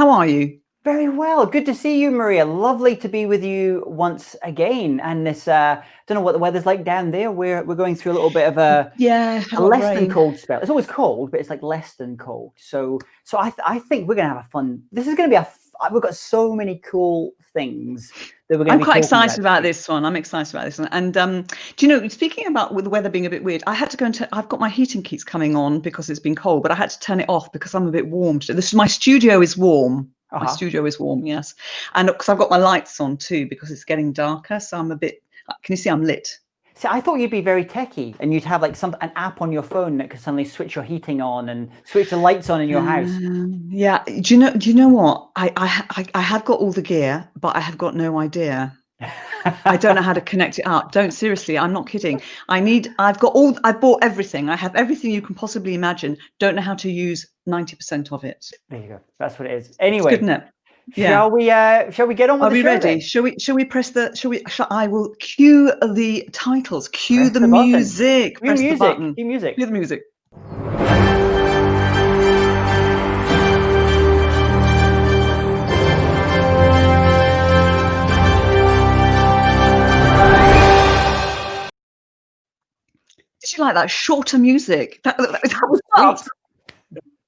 How are you? Very well. Good to see you, Maria. Lovely to be with you once again. And this, don't know what the weather's like down there. We're going through a little bit of a less than cold spell. It's always cold, but it's like less than cold. So I think we're gonna have a fun. This is gonna be we've got so many cool things that we're going to be. I'm quite excited about this one. I'm excited about this one. And do you know, speaking about with the weather being a bit weird, I had to go and I've got my heating keeps coming on because it's been cold, but I had to turn it off because I'm a bit warm. My studio is warm. My studio is warm, yes. And because I've got my lights on too, because it's getting darker. So I'm a bit, can you see I'm lit? See, I thought you'd be very techie and you'd have like an app on your phone that could suddenly switch your heating on and switch the lights on in your house. Yeah. Do you know what? I have got all the gear, but I have got no idea. I don't know how to connect it up. Seriously, I'm not kidding. I bought everything. I have everything you can possibly imagine. Don't know how to use 90% of it. There you go. That's what it is. Anyway, it's good, isn't it? Yeah. Shall we get on with the show? Are we ready? Then? Shall we press the, I will cue the titles, cue the music. Press the button. Cue music. Cue the music. Did you like that shorter music? That was fast.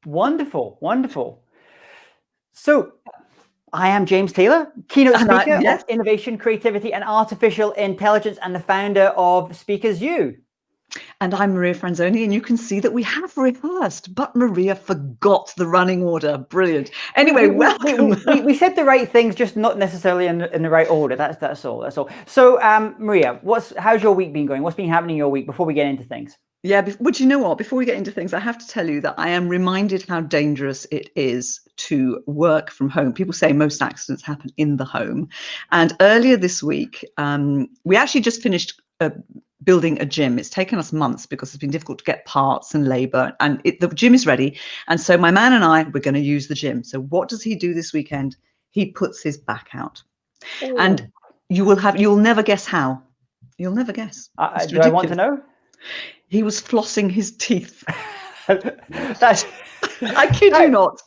Wonderful. So, I am James Taylor, keynote speaker of innovation, creativity, and artificial intelligence, and the founder of Speakers U. And I'm Maria Franzoni, and you can see that we have rehearsed, but Maria forgot the running order. Brilliant. Anyway, welcome. We said the right things, just not necessarily in the right order. That's all. So, Maria, how's your week been going? What's been happening in your week before we get into things? Yeah, but you know what? Before we get into things, I have to tell you that I am reminded how dangerous it is to work from home. People say most accidents happen in the home. And earlier this week, we actually just finished building a gym. It's taken us months because it's been difficult to get parts and labor, and the gym is ready. And so my man and I, we're going to use the gym. So what does he do this weekend? He puts his back out. Ooh. And you'll never guess how. You'll never guess. Do I want to know? He was flossing his teeth. I kid you not.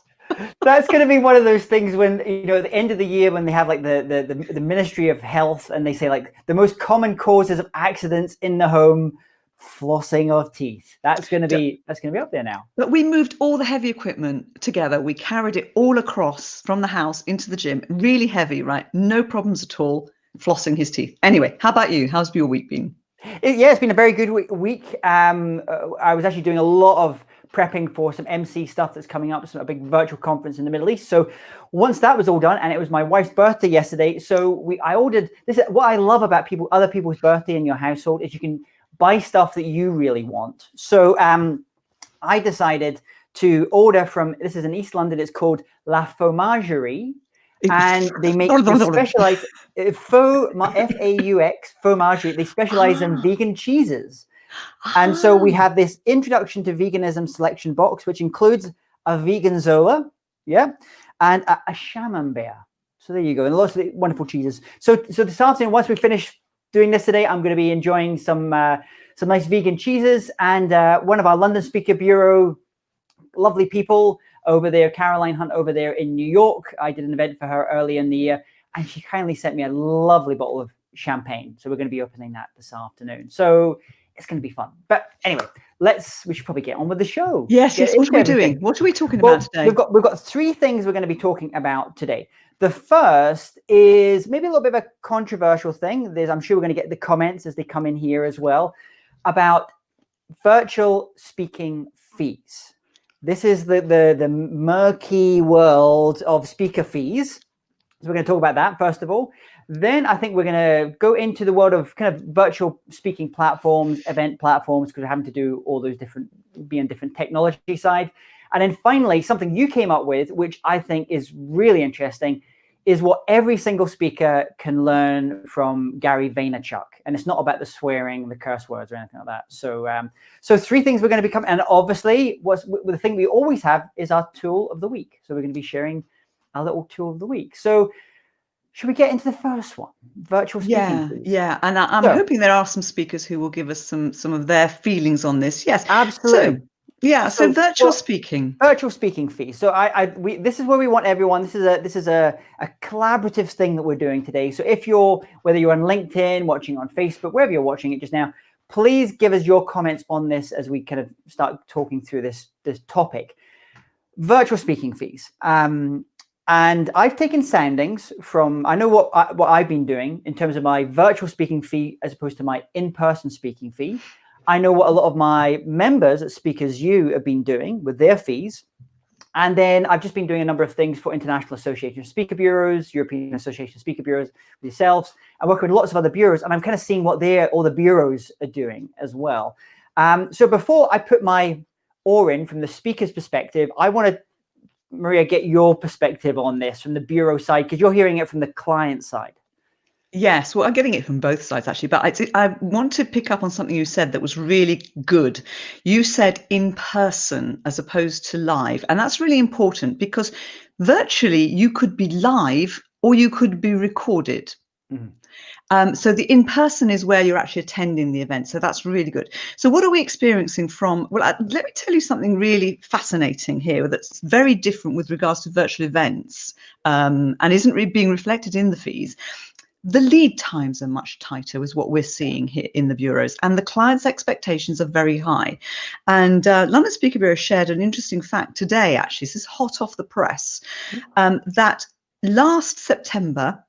That's going to be one of those things when, you know, at the end of the year, when they have like the Ministry of Health and they say like the most common causes of accidents in the home, flossing of teeth. That's going to be up there now. But we moved all the heavy equipment together. We carried it all across from the house into the gym. Really heavy, right? No problems at all. Flossing his teeth. Anyway, how about you? How's your week been? It's been a very good week. I was actually doing a lot of prepping for some MC stuff that's coming up, a big virtual conference in the Middle East. So once that was all done, and it was my wife's birthday yesterday, so I ordered this. What I love about other people's birthday in your household is you can buy stuff that you really want. So I decided to order from, this is in East London, it's called La Fromagerie. And they specialize F-A-U-X fromagerie. They specialize in vegan cheeses. And so we have this introduction to veganism selection box, which includes a vegan Zola, and a Camembert. So there you go, and lots of wonderful cheeses. So this afternoon, once we finish doing this today, I'm going to be enjoying some nice vegan cheeses. And one of our London Speaker Bureau lovely people over there, Caroline Hunt over there in New York. I did an event for her early in the year, and she kindly sent me a lovely bottle of champagne. So we're going to be opening that this afternoon. So it's going to be fun. But anyway, we should probably get on with the show. Yes. What are we doing? What are we talking about today? We've got three things we're going to be talking about today. The first is maybe a little bit of a controversial thing. I'm sure we're going to get the comments as they come in here as well about virtual speaking fees. This is the murky world of speaker fees. So we're going to talk about that first of all. Then I think we're going to go into the world of kind of virtual speaking platforms, event platforms, because we're having to do all those be on different technology side. And then finally, something you came up with, which I think is really interesting, is what every single speaker can learn from Gary Vaynerchuk. And it's not about the swearing, the curse words or anything like that. So three things we're going to become. And obviously, the thing we always have is our tool of the week. So we're going to be sharing our little tool of the week. So should we get into the first one? Virtual speaking, please? Yeah. And I'm hoping there are some speakers who will give us some of their feelings on this. Yes, absolutely. Yeah. So virtual well, speaking. virtual speaking fee. So this is where we want everyone. This is a collaborative thing that we're doing today. So whether you're on LinkedIn, watching on Facebook, wherever you're watching it just now, please give us your comments on this as we kind of start talking through this topic. Virtual speaking fees. And I've taken soundings from, I know what I've been doing in terms of my virtual speaking fee as opposed to my in-person speaking fee. I know what a lot of my members at Speakers U have been doing with their fees. And then I've just been doing a number of things for International Association of Speaker Bureaus, European Association of Speaker Bureaus, with yourselves. I work with lots of other bureaus, and I'm kind of seeing what all the bureaus are doing as well. So before I put my oar in from the speaker's perspective, I want to, Maria, get your perspective on this from the bureau side, because you're hearing it from the client side. Yes, well, I'm getting it from both sides, actually. But I want to pick up on something you said that was really good. You said in person as opposed to live. And that's really important because virtually you could be live or you could be recorded. So the in-person is where you're actually attending the event. So that's really good. So what are we experiencing from, well, let me tell you something really fascinating here that's very different with regards to virtual events and isn't really being reflected in the fees. The lead times are much tighter is what we're seeing here in the bureaus, and the clients' expectations are very high. And London Speaker Bureau shared an interesting fact today, actually, this is hot off the press, that last September,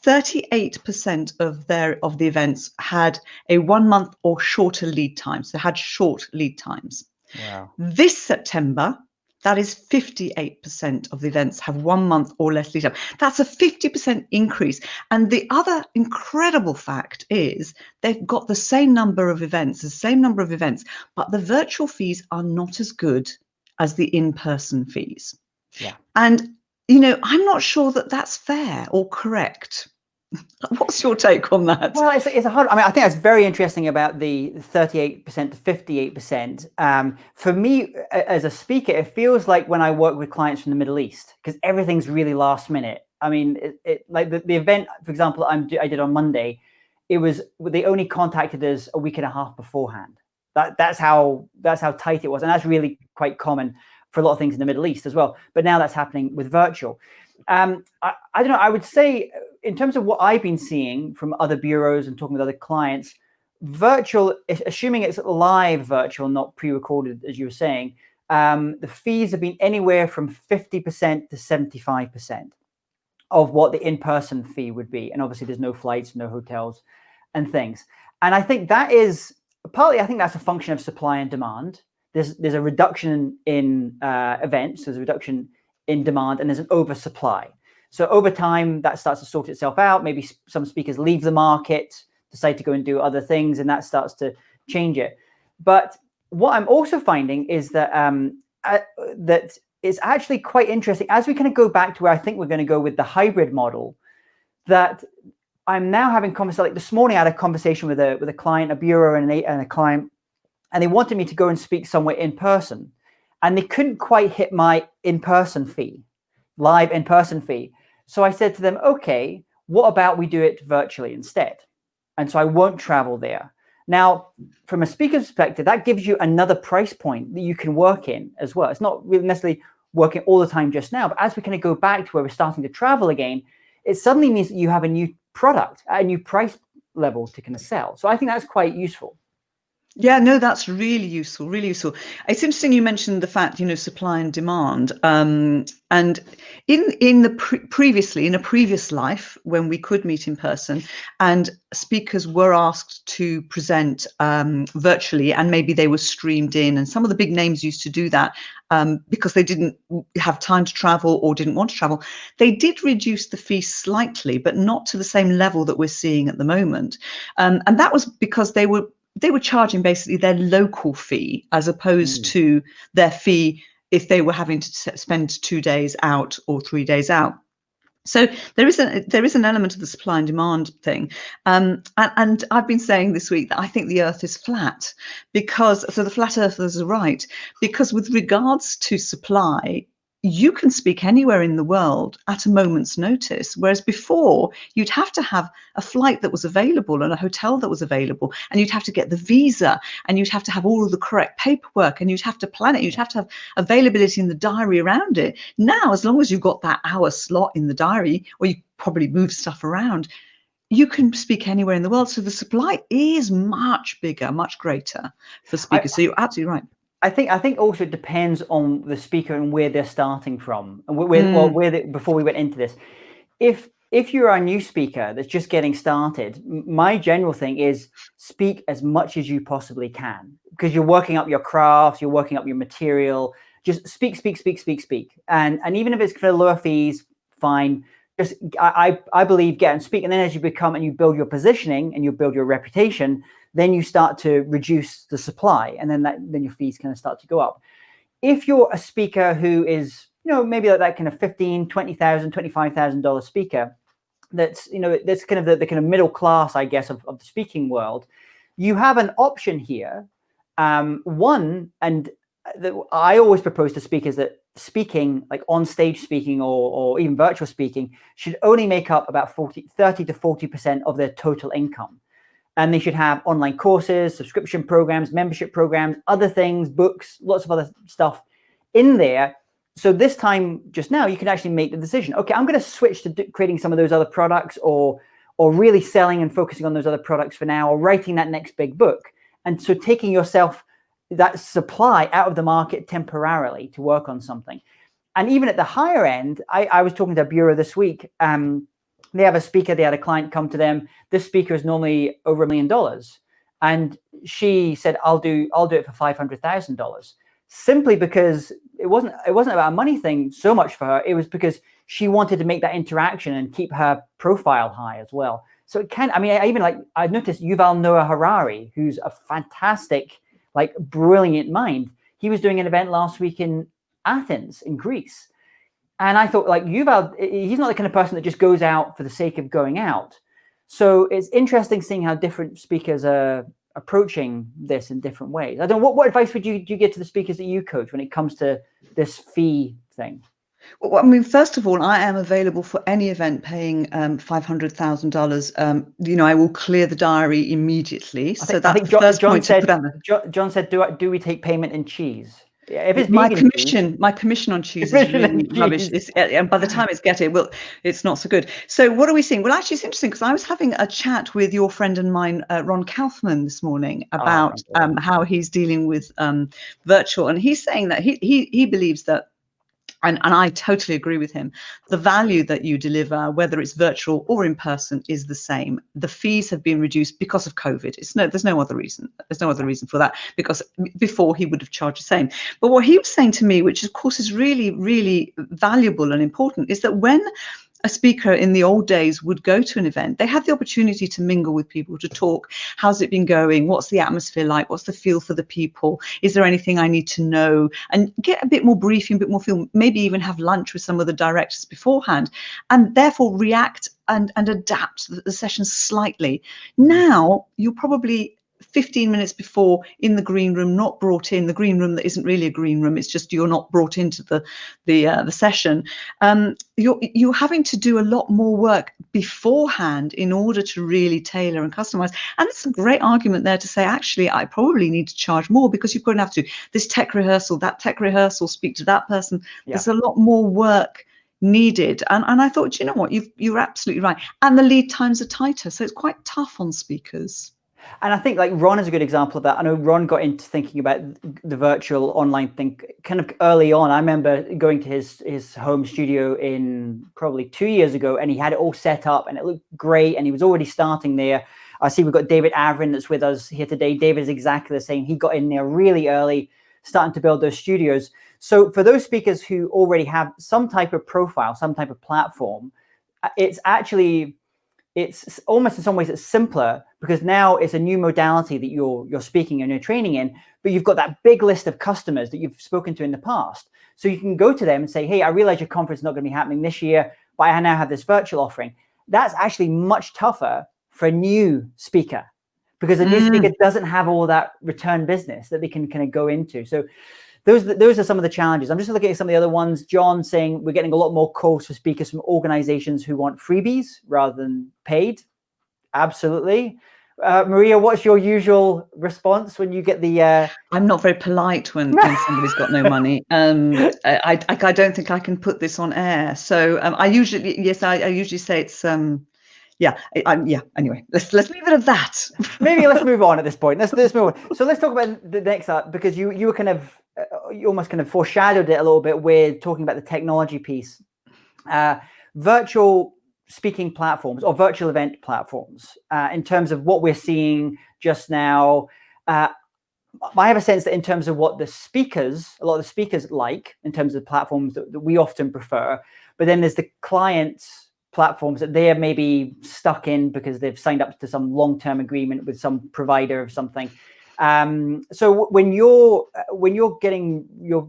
38% of the events had a 1 month or shorter lead time, so had short lead times. Wow. This September, that is 58% of the events have 1 month or less lead time. That's a 50% increase. And the other incredible fact is they've got the same number of events, but the virtual fees are not as good as the in-person fees. Yeah. And, you know, I'm not sure that that's fair or correct. What's your take on that? Well, it's a hard. I mean, I think that's very interesting about the 38% to 58%. For me, as a speaker, it feels like when I work with clients from the Middle East, because everything's really last minute. I mean, like the event, for example, I did on Monday. They only contacted us a week and a half beforehand. That's how tight it was, and that's really quite common for a lot of things in the Middle East as well. But now that's happening with virtual. I don't know. I would say, in terms of what I've been seeing from other bureaus and talking with other clients, virtual, assuming it's live virtual, not pre-recorded, as you were saying, the fees have been anywhere from 50% to 75% of what the in-person fee would be. And obviously there's no flights, no hotels and things. And I think that is partly, I think that's a function of supply and demand. There's a reduction in events, there's a reduction in demand, and there's an oversupply. So over time, that starts to sort itself out. Maybe some speakers leave the market, decide to go and do other things, and that starts to change it. But what I'm also finding is that that it's actually quite interesting as we kind of go back to where I think we're going to go with the hybrid model. That I'm now having conversations. Like this morning, I had a conversation with a client, a bureau, and a client, and they wanted me to go and speak somewhere in person, and they couldn't quite hit my in-person fee, live in-person fee. So I said to them, okay, what about we do it virtually instead? And so I won't travel there. Now, from a speaker's perspective, that gives you another price point that you can work in as well. It's not really necessarily working all the time just now, but as we kind of go back to where we're starting to travel again, it suddenly means that you have a new product, a new price level to kind of sell. So I think that's quite useful. Yeah, no, that's really useful, really useful. It's interesting you mentioned the fact, you know, supply and demand. And in the previously, in a previous life, when we could meet in person and speakers were asked to present virtually, and maybe they were streamed in, and some of the big names used to do that because they didn't have time to travel or didn't want to travel, they did reduce the fee slightly, but not to the same level that we're seeing at the moment. And that was because they were charging basically their local fee as opposed to their fee if they were having to spend 2 days out or 3 days out. So there is an element of the supply and demand thing. And I've been saying this week that I think the earth is flat so the flat earthers are right, because with regards to supply, you can speak anywhere in the world at a moment's notice. Whereas before, you'd have to have a flight that was available and a hotel that was available, and you'd have to get the visa, and you'd have to have all of the correct paperwork, and you'd have to plan it. You'd have to have availability in the diary around it. Now, as long as you've got that hour slot in the diary, or you probably move stuff around, you can speak anywhere in the world. So the supply is much bigger, much greater for speakers. So you're absolutely right. I think also it depends on the speaker and where they're starting from, and before we went into this. If you're a new speaker that's just getting started, my general thing is speak as much as you possibly can, because you're working up your craft, you're working up your material. Just speak. And even if it's for lower fees, fine. Just I believe get and speak, and then as you become and you build your positioning and you build your reputation, then you start to reduce the supply, and then your fees kind of start to go up. If you're a speaker who is, maybe like that kind of $15,000, $20,000, $25,000 speaker, that's that's kind of the kind of middle class, I guess, of the speaking world, you have an option here. One, and I always propose to speakers that speaking, like on stage speaking or even virtual speaking, should only make up about 30 to 40% of their total income. And they should have online courses, subscription programs, membership programs, other things, books, lots of other stuff in there. So this time, just now, you can actually make the decision. Okay, I'm going to switch to creating some of those other products, or really selling and focusing on those other products for now, or writing that next big book. And so taking yourself that supply out of the market temporarily to work on something. And even at the higher end, I was talking to a bureau this week. They have a speaker, they had a client come to them. This speaker is normally over $1 million. And she said, I'll do it for $500,000. Simply because it wasn't about a money thing so much for her. It was because she wanted to make that interaction and keep her profile high as well. So it can, I noticed Yuval Noah Harari, who's a fantastic, brilliant mind. He was doing an event last week in Athens in Greece. And I thought, Yuval, he's not the kind of person that just goes out for the sake of going out. So it's interesting seeing how different speakers are approaching this in different ways. I don't know, what advice would you give to the speakers that you coach when it comes to this fee thing? Well, first of all, I am available for any event paying $500,000. I will clear the diary immediately. So that's the first point to put on there. John said, do we take payment in cheese? Yeah, if it's my commission on cheese is really rubbish. And by the time it's not so good. So what are we seeing? Well, actually, it's interesting because I was having a chat with your friend and mine, Ron Kaufman, this morning about how he's dealing with virtual, and he's saying that he believes that. And I totally agree with him. The value that you deliver, whether it's virtual or in person, is the same. The fees have been reduced because of COVID. There's no other reason. There's no other reason for that, because before he would have charged the same. But what he was saying to me, which of course is really, really valuable and important, is that when a speaker in the old days would go to an event, they had the opportunity to mingle with people, to talk. How's it been going? What's the atmosphere like? What's the feel for the people? Is there anything I need to know? And get a bit more briefing, a bit more feel, maybe even have lunch with some of the directors beforehand, and therefore react and adapt the session slightly. Now, you're probably 15 minutes before in the green room, not brought in, the green room that isn't really a green room, it's just you're not brought into the session. You're having to do a lot more work beforehand in order to really tailor and customize. And it's a great argument there to say, actually, I probably need to charge more, because you're going to have to this tech rehearsal, that tech rehearsal, speak to that person. Yeah. There's a lot more work needed. And I thought, you know what, you're absolutely right. And the lead times are tighter, so it's quite tough on speakers. And I think Ron is a good example of that. I know Ron got into thinking about the virtual online thing kind of early on. I remember going to his home studio in probably 2 years ago, and he had it all set up and it looked great, and he was already starting there. I see we've got David Avrin that's with us here today. David is exactly the same. He got in there really early, starting to build those studios. So for those speakers who already have some type of profile, some type of platform, it's almost in some ways it's simpler, because now it's a new modality that you're speaking and you're training in, but you've got that big list of customers that you've spoken to in the past. So you can go to them and say, hey, I realize your conference is not going to be happening this year, but I now have this virtual offering. That's actually much tougher for a new speaker, because a new speaker doesn't have all that return business that they can kind of go into. So those are some of the challenges. I'm just looking at some of the other ones. John saying we're getting a lot more calls for speakers from organizations who want freebies rather than paid. Absolutely. Maria, what's your usual response when you get the I'm not very polite when somebody's got no money. I don't think I can put this on air. So I usually say it's yeah. Anyway, let's leave it at that. Maybe let's move on at this point. Let's move on. So let's talk about the next up, because you were kind of you almost kind of foreshadowed it a little bit with talking about the technology piece. Virtual speaking platforms or virtual event platforms, in terms of what we're seeing just now. I have a sense that in terms of what a lot of the speakers like, in terms of platforms that we often prefer, but then there's the clients' platforms that they are maybe stuck in because they've signed up to some long-term agreement with some provider of something. So when you're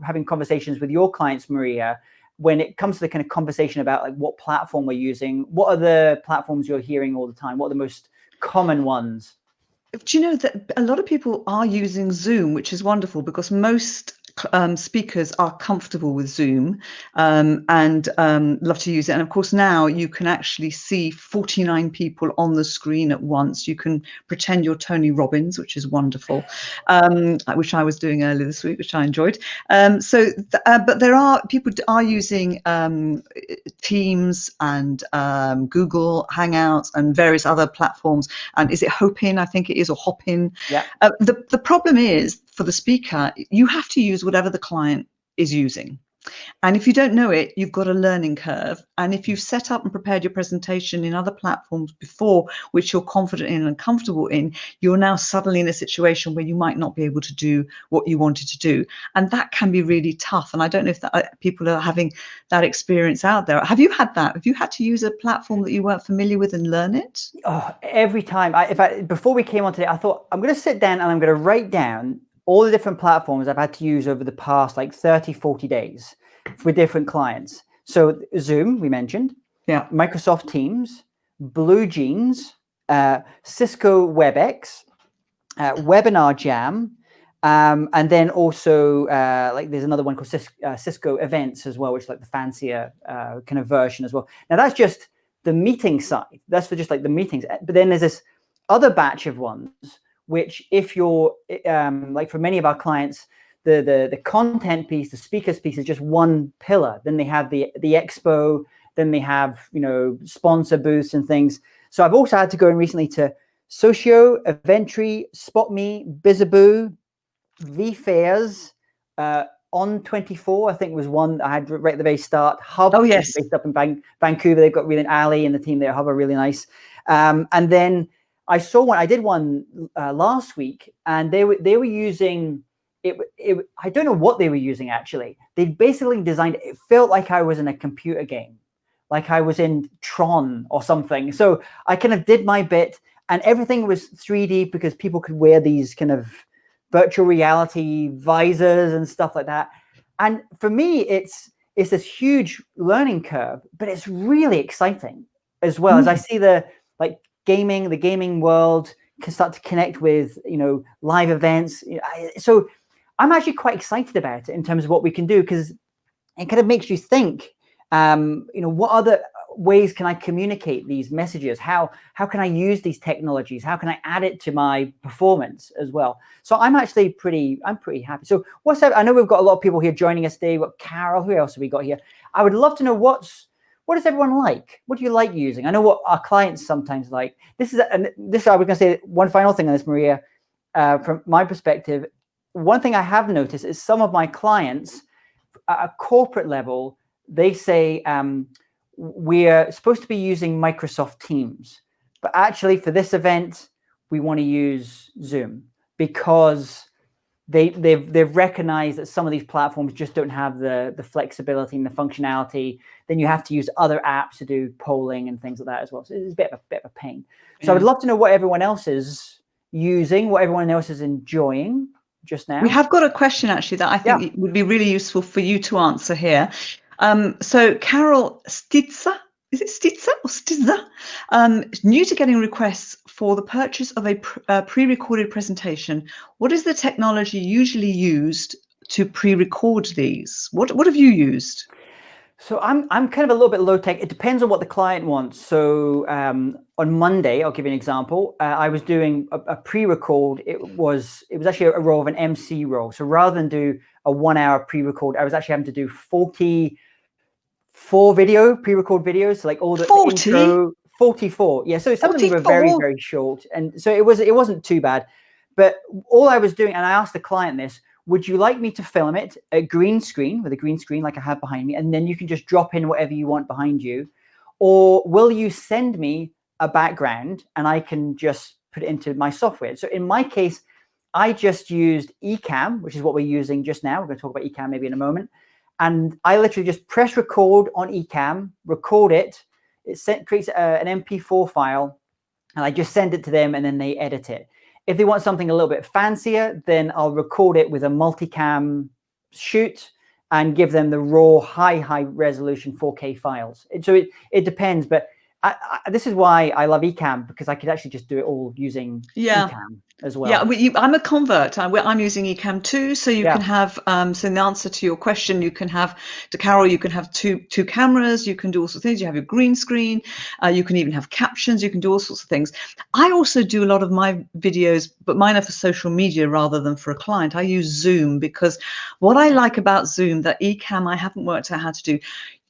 having conversations with your clients, Maria, when it comes to the kind of conversation about like what platform we're using, what are the platforms you're hearing all the time? What are the most common ones? Do you know that a lot of people are using Zoom, which is wonderful because most speakers are comfortable with Zoom and love to use it. And of course, now you can actually see 49 people on the screen at once. You can pretend you're Tony Robbins, which is wonderful, which I was doing earlier this week, which I enjoyed. But people are using Teams and Google Hangouts and various other platforms. And is it Hopin? I think it is, or Hopin. Yeah. The problem is, for the speaker, you have to use whatever the client is using. And if you don't know it, you've got a learning curve. And if you've set up and prepared your presentation in other platforms before, which you're confident in and comfortable in, you're now suddenly in a situation where you might not be able to do what you wanted to do. And that can be really tough. And I don't know if people are having that experience out there. Have you had that? Have you had to use a platform that you weren't familiar with and learn it? Oh, every time. Before we came on today, I thought I'm going to sit down and I'm going to write down all the different platforms I've had to use over the past like 30, 40 days for different clients. So Zoom, we mentioned, yeah, Microsoft Teams, Blue Jeans, Cisco Webex, Webinar Jam, and then also like there's another one called Cisco Events as well, which is like the fancier kind of version as well. Now that's just the meeting side. That's for just like the meetings. But then there's this other batch of ones, which if you're like for many of our clients, the content piece, the speakers piece is just one pillar. Then they have the expo, then they have, you know, sponsor booths and things. So I've also had to go in recently to Socio, Eventry, SpotMe, Bizaboo, VFairs, On24, I think was one I had right at the very start. Hub, oh yes, based up in Vancouver. They've got really Ali and the team there. Hub are really nice. And then I saw one. I did one last week, and they were using it. I don't know what they were using actually. They basically designed it. It felt like I was in a computer game, like I was in Tron or something. So I kind of did my bit, and everything was 3D because people could wear these kind of virtual reality visors and stuff like that. And for me, it's this huge learning curve, but it's really exciting as well. As I see the gaming world can start to connect with, you know, live events. So I'm actually quite excited about it in terms of what we can do, because it kind of makes you think, you know, what other ways can I communicate these messages? How can I use these technologies? How can I add it to my performance as well? So I'm pretty happy. So what's that? I know we've got a lot of people here joining us today. We've got Carol. Who else have we got here? I would love to know what does everyone like? What do you like using? I know what our clients sometimes like. I was going to say one final thing on this, Maria. From my perspective, one thing I have noticed is some of my clients at a corporate level, they say we're supposed to be using Microsoft Teams, but actually for this event, we want to use Zoom because they've recognized that some of these platforms just don't have the flexibility and the functionality. Then you have to use other apps to do polling and things like that as well. So it's a bit of a pain. So I would love to know what everyone else is using, what everyone else is enjoying just now. We have got a question actually that I think would be really useful for you to answer here. So Carol Stitzer, is it Stitzer or Stitzer? New to getting requests for the purchase of a pre-recorded presentation. What is the technology usually used to pre-record these? What have you used? So I'm kind of a little bit low tech. It depends on what the client wants. So on Monday, I'll give you an example. I was doing a pre-record. It was actually a role of an MC role. So rather than do a 1 hour pre-record, I was actually having to do 44 pre-record videos, so like all the 40? intro. 44. Yeah. So some of them were very, very short, and so it wasn't too bad. But all I was doing, and I asked the client this: would you like me to film it a green screen with a green screen like I have behind me, and then you can just drop in whatever you want behind you? Or will you send me a background and I can just put it into my software? So in my case, I just used Ecamm, which is what we're using just now. We're going to talk about Ecamm maybe in a moment. And I literally just press record on Ecamm, record it. It creates an MP4 file, and I just send it to them, and then they edit it. If they want something a little bit fancier, then I'll record it with a multicam shoot and give them the raw high resolution 4K files. So it depends, but this is why I love Ecamm, because I could actually just do it all using Ecamm as well. Yeah, I'm a convert. I'm using Ecamm too, so you can have. So in the answer to your question, you can have, to Carol, you can have two cameras. You can do all sorts of things. You have your green screen. You can even have captions. You can do all sorts of things. I also do a lot of my videos, but mine are for social media rather than for a client. I use Zoom, because what I like about Zoom that Ecamm I haven't worked out how to do.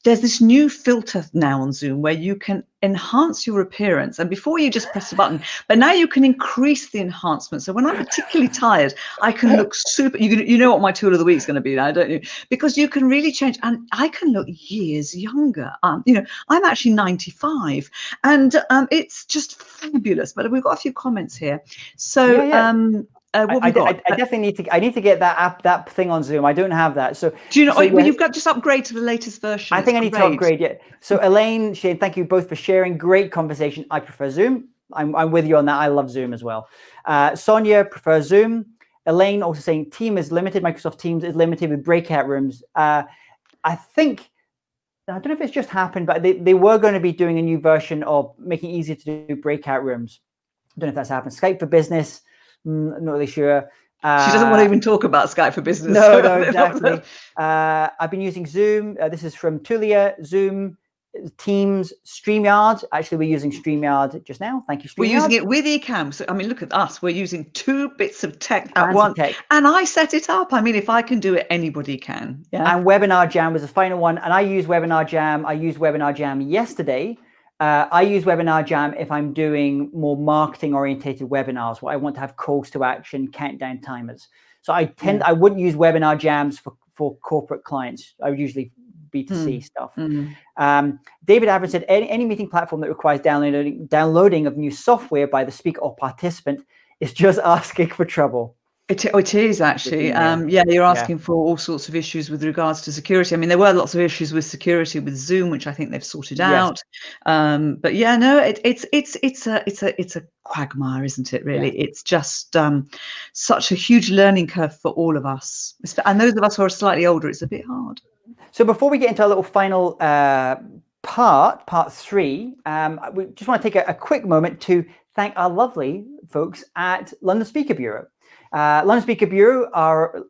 There's this new filter now on Zoom where you can enhance your appearance, and before you just press a button, but now you can increase the enhancement. So when I'm particularly tired, I can look super. You know what my tool of the week is going to be now, don't you? Because you can really change, and I can look years younger. I'm actually 95, and it's just fabulous. But we've got a few comments here. So. I definitely need to get that thing on Zoom. I don't have that. So do you know? Well, you've got just upgrade to the latest version. I think I need to upgrade. Yeah. So Elaine, Shane, thank you both for sharing. Great conversation. I prefer Zoom. I'm with you on that. I love Zoom as well. Sonia prefers Zoom. Elaine also saying Team is limited. Microsoft Teams is limited with breakout rooms. I think. I don't know if it's just happened, but they were going to be doing a new version of making it easier to do breakout rooms. I don't know if that's happened. Skype for Business. I'm not really sure. She doesn't want to even talk about Skype for Business. No, exactly. I've been using Zoom. This is from Tulia. Zoom, Teams, StreamYard. Actually, we're using StreamYard just now. Thank you, StreamYard. We're using it with Ecamm. So, I mean, look at us. We're using two bits of tech at once. And I set it up. I mean, if I can do it, anybody can. Yeah. And Webinar Jam was the final one. And I use Webinar Jam. I used Webinar Jam yesterday. I use Webinar Jam if I'm doing more marketing orientated webinars where I want to have calls to action, countdown timers. So I wouldn't use Webinar Jams for corporate clients. I would usually B2C stuff. David Avron said any meeting platform that requires downloading of new software by the speaker or participant is just asking for trouble. It is actually. You're asking for all sorts of issues with regards to security. I mean, there were lots of issues with security with Zoom, which I think they've sorted out. But yeah, no, it's a quagmire, isn't it? Really, it's just such a huge learning curve for all of us, and those of us who are slightly older. It's a bit hard. So before we get into our little final part 3, we just want to take a quick moment to thank our lovely folks at London Speaker Bureau. London Speaker Bureau are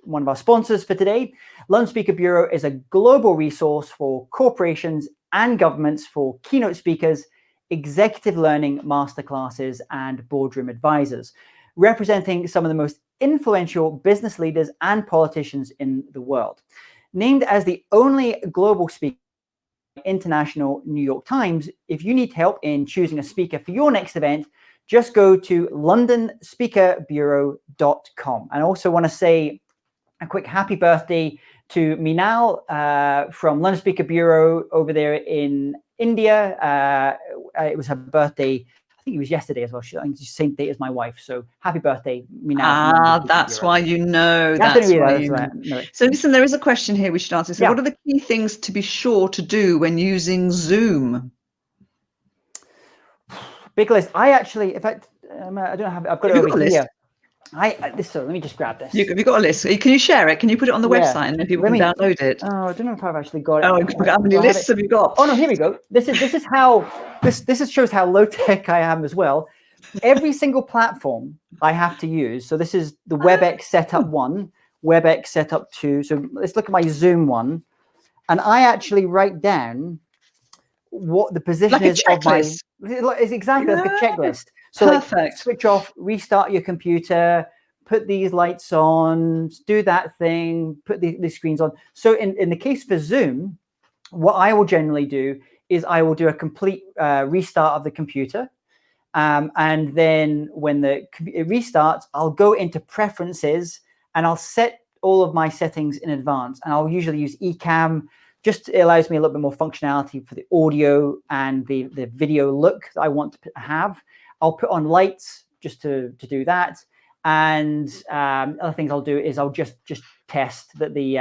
one of our sponsors for today. London Speaker Bureau is a global resource for corporations and governments for keynote speakers, executive learning masterclasses, and boardroom advisors, representing some of the most influential business leaders and politicians in the world. Named as the only global speaker International New York Times, if you need help in choosing a speaker for your next event, just go to londonspeakerbureau.com. And I also want to say a quick happy birthday to Minal from London Speaker Bureau over there in India. It was her birthday. I think it was yesterday as well. I think it's the same date as my wife. So happy birthday, Minal. That's why you know. That's why you know. So listen, there is a question here we should answer. So what are the key things to be sure to do when using Zoom? Big list. I actually, in fact, I don't have. I've got it over here. So let me just grab this. Have you got a list? Can you share it? Can you put it on the website and then people can download it? Oh, I don't know if I've actually got it. Oh, how many lists have you got? Oh no, here we go. This shows how low tech I am as well. Every single platform I have to use. So this is the Webex Setup one, Webex Setup 2. So let's look at my Zoom one. And I actually write down what the position is of my, it's exactly like a checklist. So perfect. Like switch off, restart your computer, put these lights on, do that thing, put the screens on. So in the case for Zoom, what I will generally do is I will do a complete restart of the computer. And then when it restarts, I'll go into preferences and I'll set all of my settings in advance. And I'll usually use Ecamm. Just it allows me a little bit more functionality for the audio and the video look that I want to have. I'll put on lights just to do that. And other things I'll do is I'll just test that the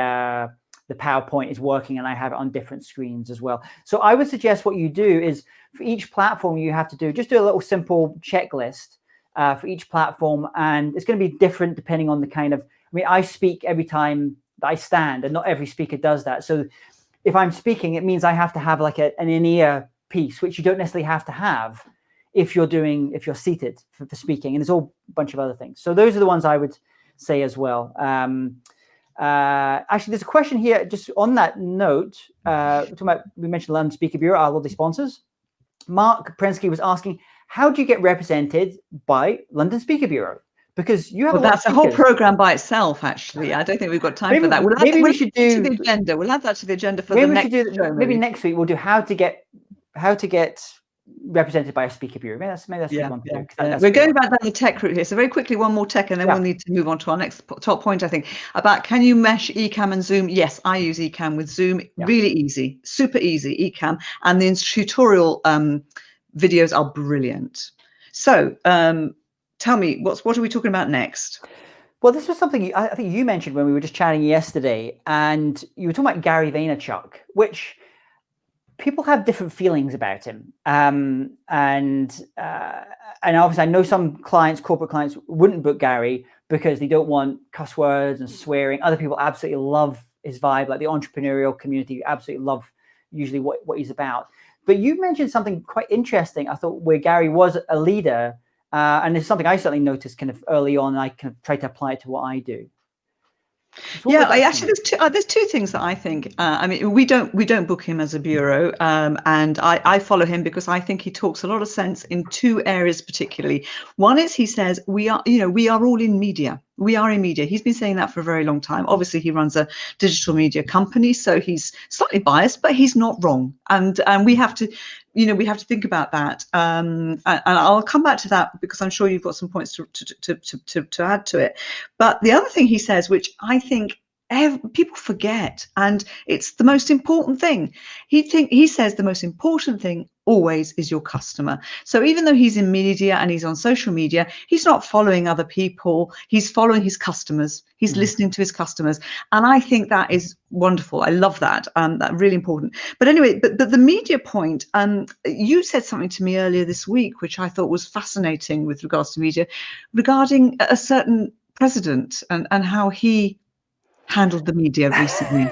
PowerPoint is working and I have it on different screens as well. So I would suggest what you do is for each platform you have to do, just do a little simple checklist for each platform. And it's going to be different depending on the kind of, I mean, I speak every time that I stand and not every speaker does that. So if I'm speaking, it means I have to have like an in-ear piece, which you don't necessarily have to have if you're seated for speaking. And there's all a bunch of other things. So those are the ones I would say as well. Actually, there's a question here just on that note. We mentioned London Speaker Bureau, our lovely sponsors. Mark Prensky was asking, how do you get represented by London Speaker Bureau? Because you have that's a whole program by itself, actually. I don't think we've got time for that. Maybe we should do the agenda. We'll add that to the agenda for the next show. Maybe next week we'll do how to get represented by a speaker bureau. Maybe that's one to do. We're going back down the tech route here. So very quickly, one more tech, and then we'll need to move on to our next top point, I think, about can you mesh Ecamm and Zoom? Yes, I use Ecamm with Zoom. Really easy, super easy, Ecamm. And the tutorial videos are brilliant. So tell me, what are we talking about next? Well, this was something I think you mentioned when we were just chatting yesterday, and you were talking about Gary Vaynerchuk, which people have different feelings about him. And obviously I know some corporate clients wouldn't book Gary because they don't want cuss words and swearing. Other people absolutely love his vibe, like the entrepreneurial community absolutely love usually what he's about. But you mentioned something quite interesting, I thought, where Gary was a leader. And it's something I certainly noticed kind of early on, and I kind of try to apply it to what I do. So there's two things that I think. I mean, we don't book him as a bureau, and I follow him because I think he talks a lot of sense in two areas particularly. One is he says we are all in media. We are in media. He's been saying that for a very long time. Obviously, he runs a digital media company, so he's slightly biased, but he's not wrong. And we have to, think about that. And I'll come back to that because I'm sure you've got some points to add to it. But the other thing he says, which I think people forget, and it's the most important thing. He says the most important thing always is your customer. So even though he's in media and he's on social media, he's not following other people. He's following his customers. He's listening to his customers. And I think that is wonderful. I love that. That's really important. But anyway, but the media point, you said something to me earlier this week, which I thought was fascinating with regards to media, regarding a certain president and how he handled the media recently.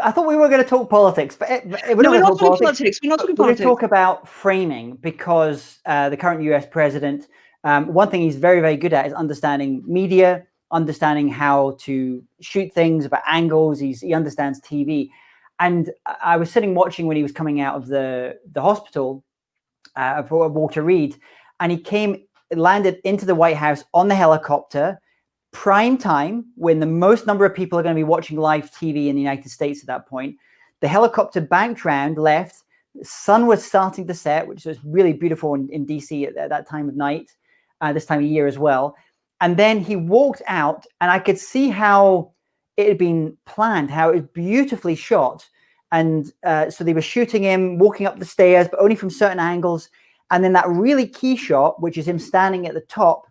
I thought we were going to talk politics, but we're not talking politics. We're going to talk about framing because the current US president, one thing he's very, very good at is understanding media, understanding how to shoot things, about angles. He understands TV. And I was sitting watching when he was coming out of the hospital for Walter Reed, and he landed into the White House on the helicopter, prime time, when the most number of people are going to be watching live TV in the United States at that point. The helicopter banked round, left. The sun was starting to set, which was really beautiful in DC at that time of night, this time of year as well. And then he walked out, and I could see how it had been planned, how it was beautifully shot. And so they were shooting him walking up the stairs, but only from certain angles. And then that really key shot, which is him standing at the top,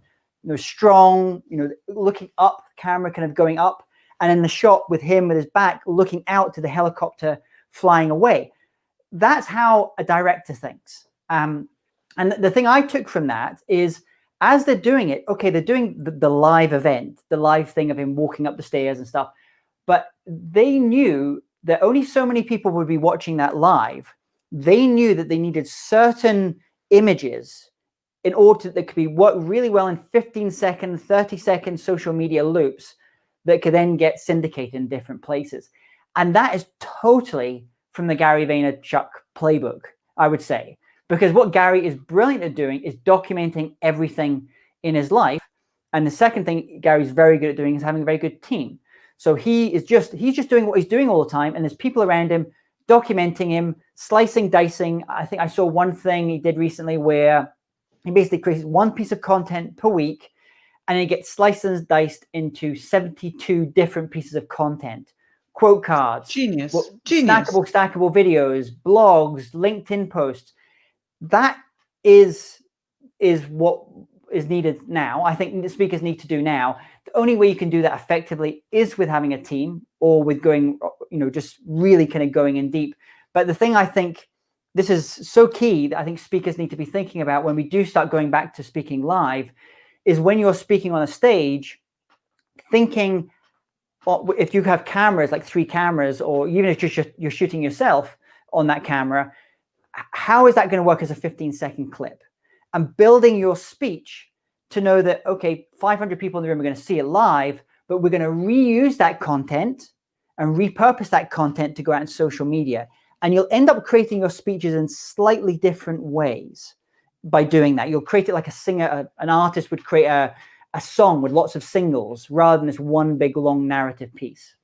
strong, looking up, the camera kind of going up, and then the shot with him with his back looking out to the helicopter flying away. That's how a director thinks. And the thing I took from that is, as they're doing it, okay, they're doing the live event, the live thing of him walking up the stairs and stuff, but they knew that only so many people would be watching that live. They knew that they needed certain images in order that could be worked really well in 15-second, 30-second social media loops that could then get syndicated in different places. And that is totally from the Gary Vaynerchuk playbook, I would say, because what Gary is brilliant at doing is documenting everything in his life. And the second thing Gary's very good at doing is having a very good team. So he's just doing what he's doing all the time, and there's people around him documenting him, slicing, dicing. I think I saw one thing he did recently where he basically creates one piece of content per week, and it gets sliced and diced into 72 different pieces of content. Quote cards, Genius. Stackable videos, blogs, LinkedIn posts. That is what is needed now. I think the speakers need to do now. The only way you can do that effectively is with having a team, or with going, just really kind of going in deep. But the thing I think this is so key that I think speakers need to be thinking about when we do start going back to speaking live is when you're speaking on a stage, thinking, if you have cameras, like 3 cameras, or even if you're shooting yourself on that camera, how is that going to work as a 15-second clip? And building your speech to know that, okay, 500 people in the room are going to see it live, but we're going to reuse that content and repurpose that content to go out in social media. And you'll end up creating your speeches in slightly different ways by doing that. You'll create it like a singer, an artist would create a song with lots of singles rather than this one big long narrative piece.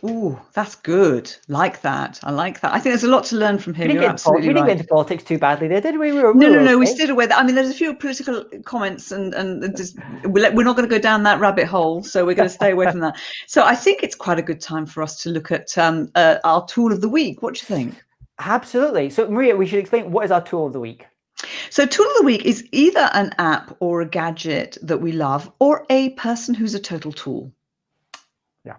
Ooh, that's good. Like that. I like that. I think there's a lot to learn from him. We didn't get into politics too badly there, did we? No. We stayed away. I mean, there's a few political comments, and just, we're not going to go down that rabbit hole, so we're going to stay away from that. So I think it's quite a good time for us to look at our tool of the week. What do you think? Absolutely. So Maria, we should explain, what is our tool of the week? So tool of the week is either an app or a gadget that we love, or a person who's a total tool. Yeah.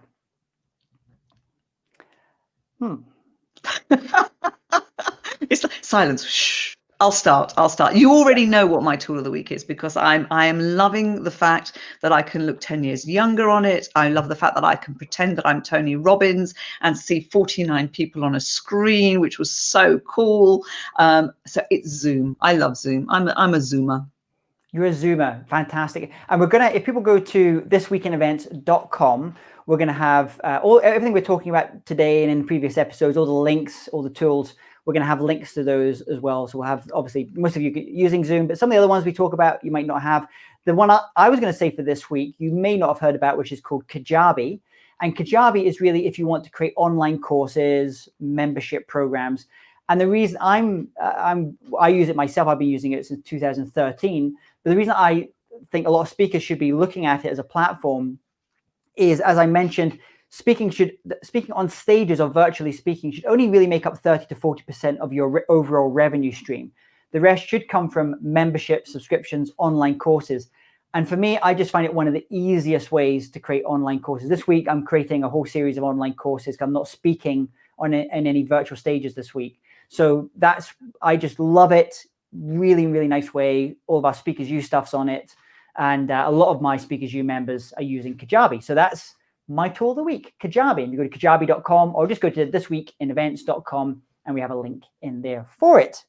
It's like silence. Shh. I'll start. You already know what my tool of the week is, because I am loving the fact that I can look 10 years younger on it. I love the fact that I can pretend that I'm Tony Robbins and see 49 people on a screen, which was so cool. So it's Zoom. I love Zoom. I'm a Zoomer. You're a Zoomer. Fantastic. And we're going to, if people go to thisweekinevents.com, we're going to have everything we're talking about today and in the previous episodes, all the links, all the tools. We're going to have links to those as well. So we'll have, obviously, most of you using Zoom, but some of the other ones we talk about, you might not have. The one I was going to say for this week, you may not have heard about, which is called Kajabi. And Kajabi is really if you want to create online courses, membership programs. And the reason I use it myself, I've been using it since 2013. But the reason I think a lot of speakers should be looking at it as a platform is, as I mentioned, speaking on stages or virtually speaking should only really make up 30 to 40% of your overall revenue stream. The rest should come from membership, subscriptions, online courses. And for me, I just find it one of the easiest ways to create online courses. This week, I'm creating a whole series of online courses. I'm not speaking in any virtual stages this week. So I just love it. Really, really nice way. All of our Speakers U stuff's on it. And a lot of my Speakers U members are using Kajabi. So that's my tool of the week, Kajabi. And you go to kajabi.com or just go to thisweekinevents.com and we have a link in there for it.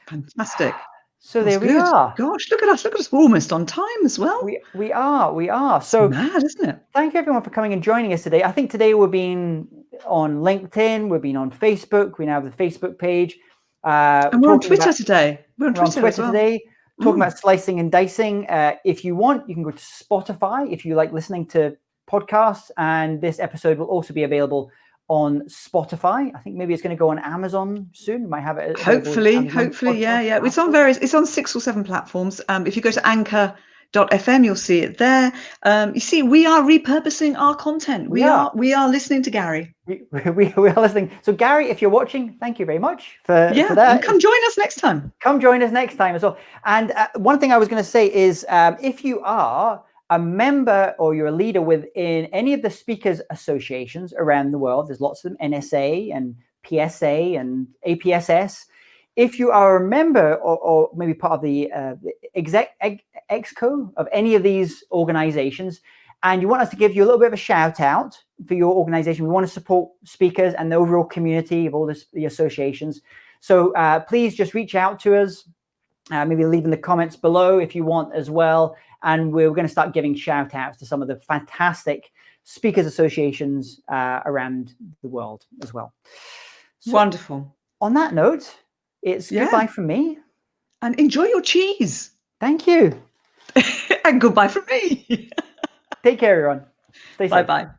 Fantastic. So there we are. Gosh, look at us. We're almost on time as well. We are. So it's mad, isn't it? Thank you everyone for coming and joining us today. I think today we've been on LinkedIn, we've been on Facebook, we now have the Facebook page. And we're on Twitter today. We're on Twitter today, talking about slicing and dicing. If you want, you can go to Spotify if you like listening to podcasts, and this episode will also be available on Spotify. I think maybe it's going to go on Amazon soon. We might have it. Hopefully, yeah. It's on 6 or 7 platforms. If you go to anchor.fm, you'll see it there. You see, we are repurposing our content. We are listening to Gary. We are listening. So Gary, if you're watching, thank you very much for that. And come join us next time. Come join us next time as well. And one thing I was going to say is, if you are a member or you're a leader within any of the speakers associations around the world, there's lots of them, NSA and PSA and APSS. If you are a member or maybe part of the exco of any of these organizations, and you want us to give you a little bit of a shout out for your organization, we want to support speakers and the overall community of all the associations. So please just reach out to us, maybe leave in the comments below if you want as well. And we're going to start giving shout outs to some of the fantastic speakers associations around the world as well. So wonderful. On that note, it's goodbye from me. And enjoy your cheese. Thank you. And goodbye from me. Take care, everyone. Stay safe. Bye-bye.